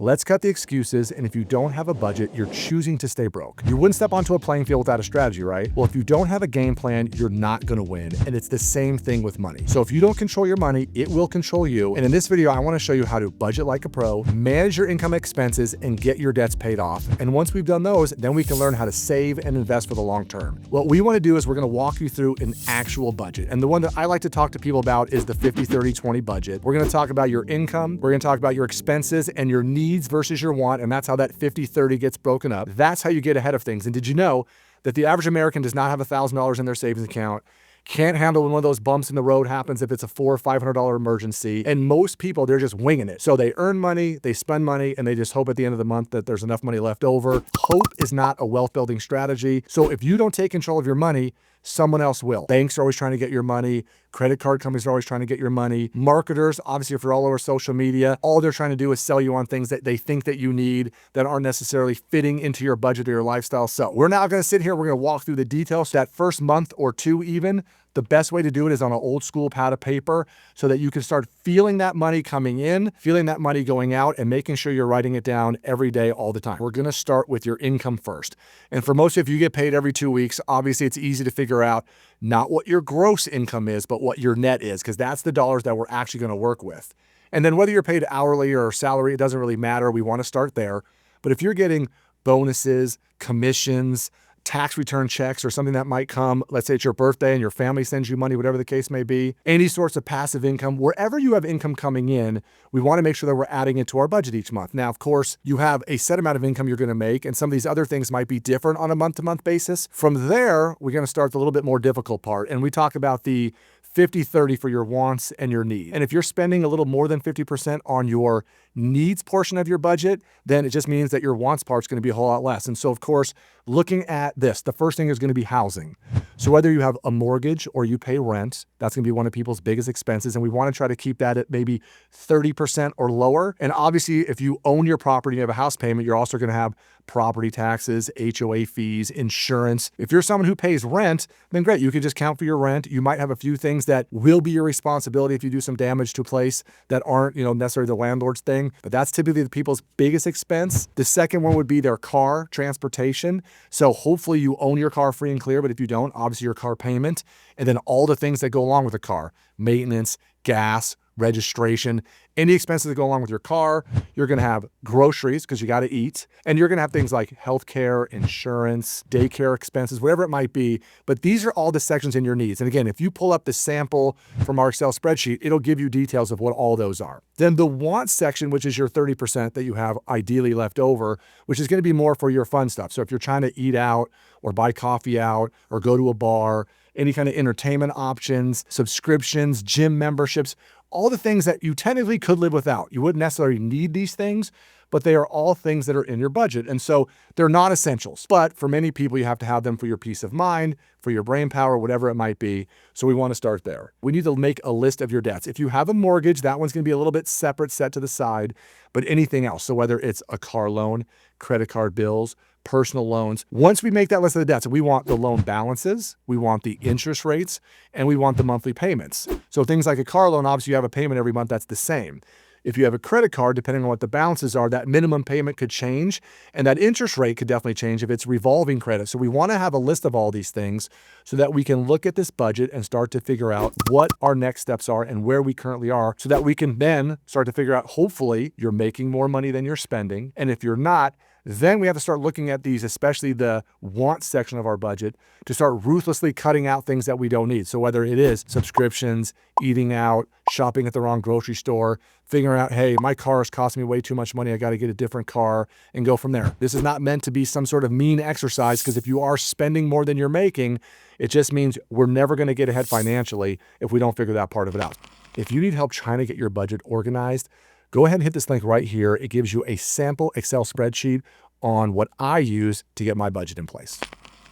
Let's cut the excuses, and if you don't have a budget, you're choosing to stay broke. You wouldn't step onto a playing field without a strategy, right? Well, if you don't have a game plan, you're not gonna win, and it's the same thing with money. So if you don't control your money, it will control you, and in this video, I wanna show you how to budget like a pro, manage your income expenses, and get your debts paid off. And once we've done those, then we can learn how to save and invest for the long term. What we wanna do is we're gonna walk you through an actual budget, and the one that I like to talk to people about is the 50-30-20 budget. We're gonna talk about your income, we're gonna talk about your expenses and your needs versus your want, and that's how that 50-30 gets broken up. That's how you get ahead of things. And did you know that the average American does not have $1,000 in their savings account, can't handle when one of those bumps in the road happens if it's a $400 or $500 emergency, and most people, they're just winging it. So they earn money, they spend money, and they just hope at the end of the month that there's enough money left over. Hope is not a wealth building strategy. So if you don't take control of your money, someone else will. Banks are always trying to get your money. Credit card companies are always trying to get your money. Marketers, obviously, if you're all over social media, all they're trying to do is sell you on things that they think that you need that aren't necessarily fitting into your budget or your lifestyle. So we're now going to sit here. We're going to walk through the details. That first month or two even, the best way to do it is on an old school pad of paper so that you can start feeling that money coming in, feeling that money going out, and making sure you're writing it down every day, all the time. We're going to start with your income first. And for most of you, get paid every 2 weeks. Obviously, it's easy to figure out not what your gross income is, but what your net is, because that's the dollars that we're actually going to work with. And then whether you're paid hourly or salary, it doesn't really matter. We want to start there. But if you're getting bonuses, commissions, tax return checks, or something that might come, let's say it's your birthday and your family sends you money, whatever the case may be, any sorts of passive income, wherever you have income coming in, we want to make sure that we're adding it to our budget each month. Now, of course, you have a set amount of income you're going to make, and some of these other things might be different on a month-to-month basis. From there, we're going to start the little bit more difficult part, and we talk about the 50-30 for your wants and your needs. And if you're spending a little more than 50% on your needs portion of your budget, then it just means that your wants part is going to be a whole lot less. And so, of course, looking at this, the first thing is going to be housing. So whether you have a mortgage or you pay rent, that's going to be one of people's biggest expenses. And we want to try to keep that at maybe 30% or lower. And obviously, if you own your property and you have a house payment, you're also going to have property taxes, HOA fees, insurance. If you're someone who pays rent, then great, you can just count for your rent. You might have a few things that will be your responsibility if you do some damage to a place that aren't, necessarily the landlord's thing, but that's typically the people's biggest expense. The second one would be their car, transportation. So hopefully you own your car free and clear, but if you don't, obviously your car payment, and then all the things that go along with the car, maintenance, gas, registration, any expenses that go along with your car. You're going to have groceries because you got to eat, and you're going to have things like healthcare, insurance, daycare expenses, whatever it might be. But these are all the sections in your needs. And again, if you pull up the sample from our Excel spreadsheet, it'll give you details of what all those are. Then the want section, which is your 30% that you have ideally left over, which is going to be more for your fun stuff. So if you're trying to eat out or buy coffee out or go to a bar, any kind of entertainment options, subscriptions, gym memberships, all the things that you technically could live without. You wouldn't necessarily need these things, but they are all things that are in your budget. And so they're not essentials. But for many people, you have to have them for your peace of mind, for your brain power, whatever it might be. So we want to start there. We need to make a list of your debts. If you have a mortgage, that one's going to be a little bit separate, set to the side, but anything else. So whether it's a car loan, credit card bills, personal loans. Once we make that list of the debts, we want the loan balances, we want the interest rates, and we want the monthly payments. So things like a car loan, obviously you have a payment every month that's the same. If you have a credit card, depending on what the balances are, that minimum payment could change, and that interest rate could definitely change if it's revolving credit. So we want to have a list of all these things so that we can look at this budget and start to figure out what our next steps are and where we currently are, so that we can then start to figure out, hopefully, you're making more money than you're spending. And if you're not, then we have to start looking at these, especially the want section of our budget, to start ruthlessly cutting out things that we don't need. So whether it is subscriptions, eating out, shopping at the wrong grocery store, figuring out, hey, my car is costing me way too much money, I got to get a different car, and go from there. This is not meant to be some sort of mean exercise, because if you are spending more than you're making, it just means we're never going to get ahead financially if we don't figure that part of it out. If you need help trying to get your budget organized, go ahead and hit this link right here. It gives you a sample Excel spreadsheet on what I use to get my budget in place.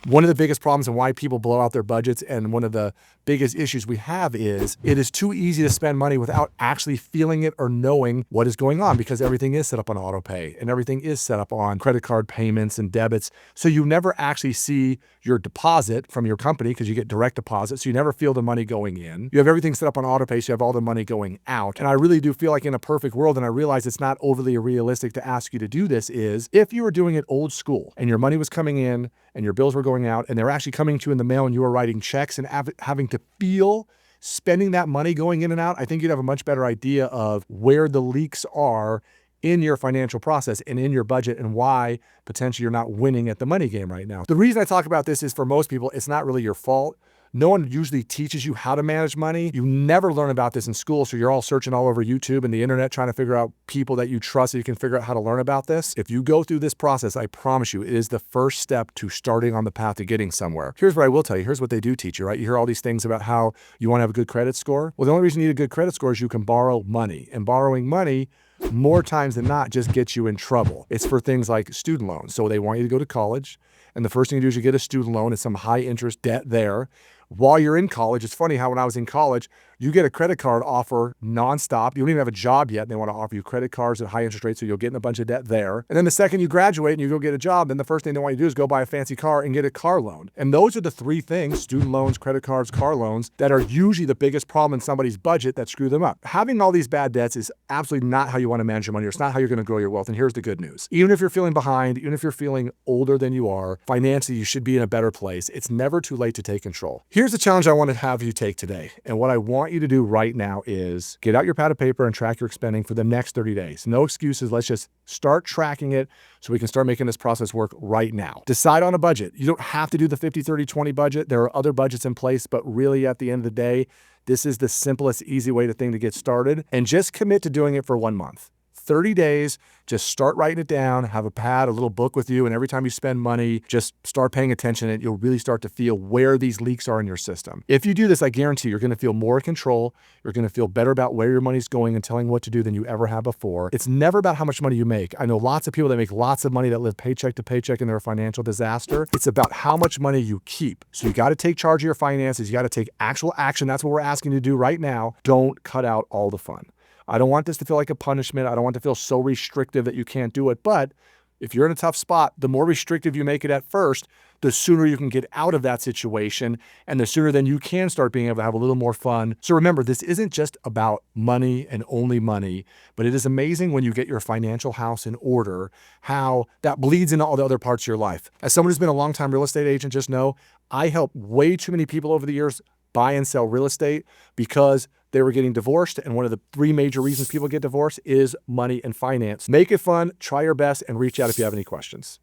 One of the biggest problems and why people blow out their budgets, and one of the biggest issues we have is it is too easy to spend money without actually feeling it or knowing what is going on, because everything is set up on auto pay and everything is set up on credit card payments and debits. So you never actually see your deposit from your company because you get direct deposit. So you never feel the money going in. You have everything set up on auto pay, so you have all the money going out. And I really do feel like in a perfect world, and I realize it's not overly realistic to ask you to do this, is if you were doing it old school and your money was coming in and your bills were going out and they're actually coming to you in the mail and you were writing checks and having to feel spending that money going in and out, I think you'd have a much better idea of where the leaks are in your financial process and in your budget and why potentially you're not winning at the money game right now. The reason I talk about this is for most people, it's not really your fault. No one usually teaches you how to manage money. You never learn about this in school, so you're all searching all over YouTube and the internet trying to figure out people that you trust so you can figure out how to learn about this. If you go through this process, I promise you, it is the first step to starting on the path to getting somewhere. Here's what I will tell you. Here's what they do teach you, right? You hear all these things about how you want to have a good credit score. Well, the only reason you need a good credit score is you can borrow money, and borrowing money more times than not just gets you in trouble. It's for things like student loans. So they want you to go to college, and the first thing you do is you get a student loan. It's some high interest debt there. While you're in college, it's funny how when I was in college, you get a credit card offer nonstop. You don't even have a job yet, and they want to offer you credit cards at high interest rates, so you'll get in a bunch of debt there. And then the second you graduate and you go get a job, then the first thing they want you to do is go buy a fancy car and get a car loan. And those are the three things, student loans, credit cards, car loans, that are usually the biggest problem in somebody's budget that screw them up. Having all these bad debts is absolutely not how you want to manage your money. It's not how you're going to grow your wealth. And here's the good news. Even if you're feeling behind, even if you're feeling older than you are, financially, you should be in a better place. It's never too late to take control. Here's the challenge I want to have you take today. And what I want you to do right now is get out your pad of paper and track your spending for the next 30 days. No excuses. Let's just start tracking it so we can start making this process work right now. Decide on a budget. You don't have to do the 50-30-20 budget. There are other budgets in place, but really at the end of the day, this is the simplest, easy way to get started, and just commit to doing it for 1 month. 30 days, just start writing it down, have a pad, a little book with you, and every time you spend money, just start paying attention and you'll really start to feel where these leaks are in your system. If you do this, I guarantee you're going to feel more in control. You're going to feel better about where your money's going and telling what to do than you ever have before. It's never about how much money you make. I know lots of people that make lots of money that live paycheck to paycheck and they're a financial disaster. It's about how much money you keep. So you got to take charge of your finances. You got to take actual action. That's what we're asking you to do right now. Don't cut out all the fun. I don't want this to feel like a punishment. I don't want it to feel so restrictive that you can't do it. But if you're in a tough spot, the more restrictive you make it at first, the sooner you can get out of that situation and the sooner then you can start being able to have a little more fun. So remember, this isn't just about money and only money, but it is amazing when you get your financial house in order, how that bleeds into all the other parts of your life. As someone who's been a longtime real estate agent, just know I help way too many people over the years buy and sell real estate because they were getting divorced. And one of the 3 major reasons people get divorced is money and finance. Make it fun, try your best, and reach out if you have any questions.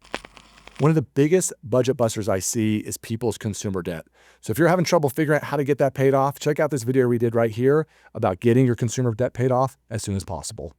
One of the biggest budget busters I see is people's consumer debt. So if you're having trouble figuring out how to get that paid off, check out this video we did right here about getting your consumer debt paid off as soon as possible.